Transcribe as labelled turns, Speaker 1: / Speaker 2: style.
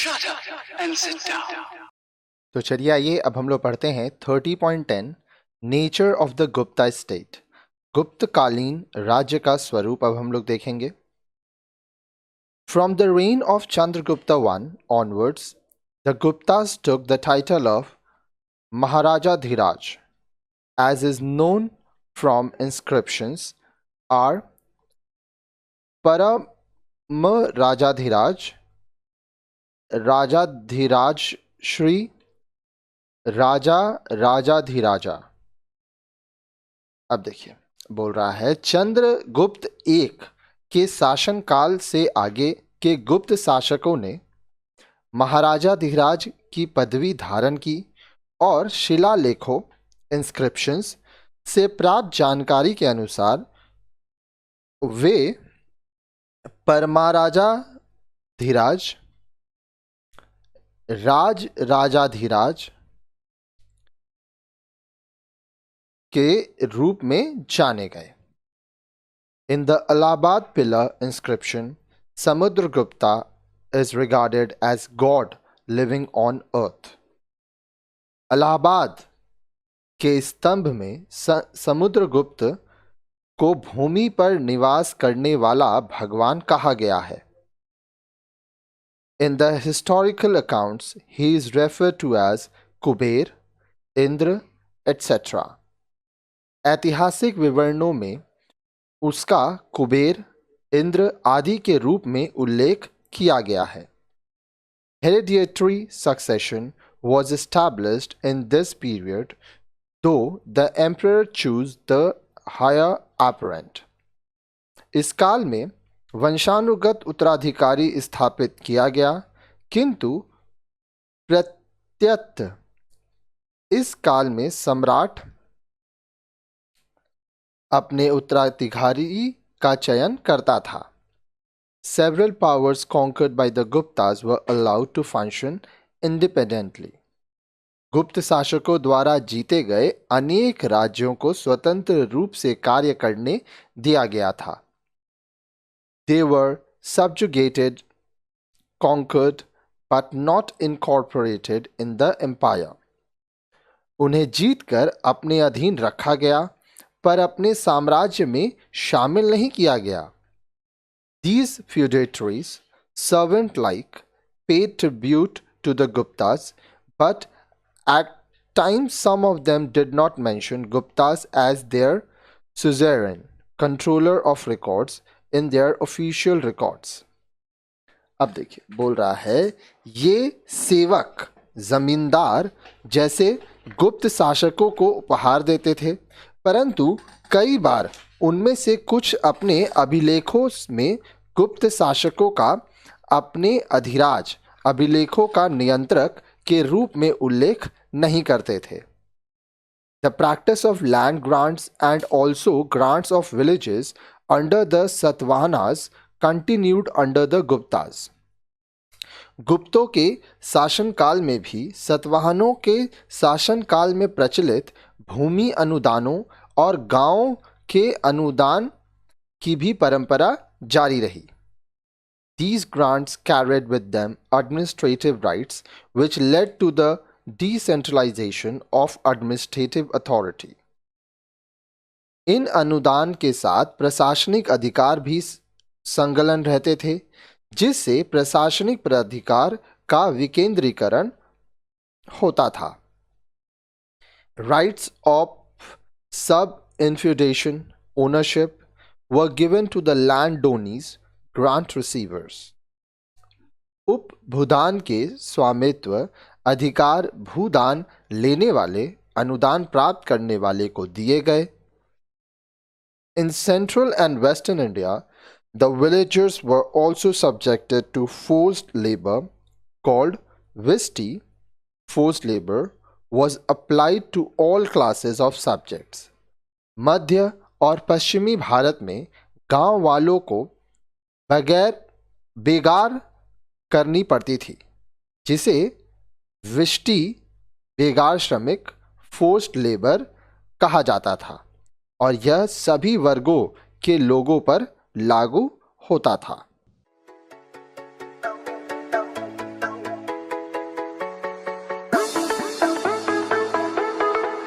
Speaker 1: Shut up and sit down.
Speaker 2: तो चलिए आइए अब हम लोग पढ़ते हैं 30.10 nature of the Gupta state. गुप्तकालीन राज्य का स्वरूप अब हम लोग देखेंगे। From the reign of Chandragupta I onwards, the Guptas took the title of Maharaja Dhiraj, as is known from inscriptions are Param Rajadhiraj, Rajadhiraj Shri, राजा राजाधिराजा। अब देखिए बोल रहा है चंद्रगुप्त एक के शासनकाल से आगे के गुप्त शासकों ने महाराजा धीराज की पदवी धारण की और शिलालेखों इंस्क्रिप्शंस से प्राप्त जानकारी के अनुसार वे परमाराजा धीराज, राजाधिराज के रूप में जाने गए। In the Allahabad pillar inscription, Samudragupta is regarded as God living on earth. Allahabad के स्तंभ में समुद्रगुप्त को भूमि पर निवास करने वाला भगवान कहा गया है। In the historical accounts, he is referred to as Kuber, Indra, etc. ऐतिहासिक विवरणों में उसका कुबेर, इंद्र आदि के रूप में उल्लेख किया गया है। Hereditary succession was established in this period, though the emperor chose the higher apparent. इस काल में वंशानुगत उत्तराधिकारी स्थापित किया गया, किंतु प्रत्यत इस काल में सम्राट अपने उत्तराधिकारी का चयन करता था। Several powers conquered by the Guptas were allowed to function independently. गुप्त शासकों द्वारा जीते गए अनेक राज्यों को स्वतंत्र रूप से कार्य करने दिया गया था। They were subjugated, conquered, but not incorporated in the empire. उन्हें जीतकर अपने अधीन रखा गया पर अपने साम्राज्य में शामिल नहीं किया गया। These feudatories, servant-like, paid tribute to the Guptas, but at times some of them did not mention Guptas as their suzerain, controller of records in their official records. अब देखिए बोल रहा है ये सेवक जमींदार जैसे गुप्त शासकों को उपहार देते थे, परंतु कई बार उनमें से कुछ अपने अभिलेखों में गुप्त शासकों का अपने अधिराज, अभिलेखों का नियंत्रक के रूप में उल्लेख नहीं करते थे। The practice of land grants and also grants of villages under the Satavahanas continued under the Guptas. गुप्तों के शासनकाल में भी सतवाहनों के शासनकाल में प्रचलित भूमि अनुदानों और गांवों के अनुदान की भी परंपरा जारी रही। These grants carried with them administrative rights which led to the decentralization of administrative authority. इन अनुदान के साथ प्रशासनिक अधिकार भी संलग्न रहते थे, जिससे प्रशासनिक प्राधिकार का विकेंद्रीकरण होता था। Rights of sub-infeudation ownership were given to the landownees, grant receivers. उपभूदान के स्वामित्व अधिकार भूदान लेने वाले, अनुदान प्राप्त करने वाले को दिए गए। In central and western India, the villagers were also subjected to forced labor called visti. Forced labor was applied to all classes of subjects. मध्य और पश्चिमी भारत में गांव वालों को बेगार करनी पड़ती थी, जिसे विष्टि बेगार श्रमिक फोर्स्ड लेबर कहा जाता था, और यह सभी वर्गों के लोगों पर लागू होता था।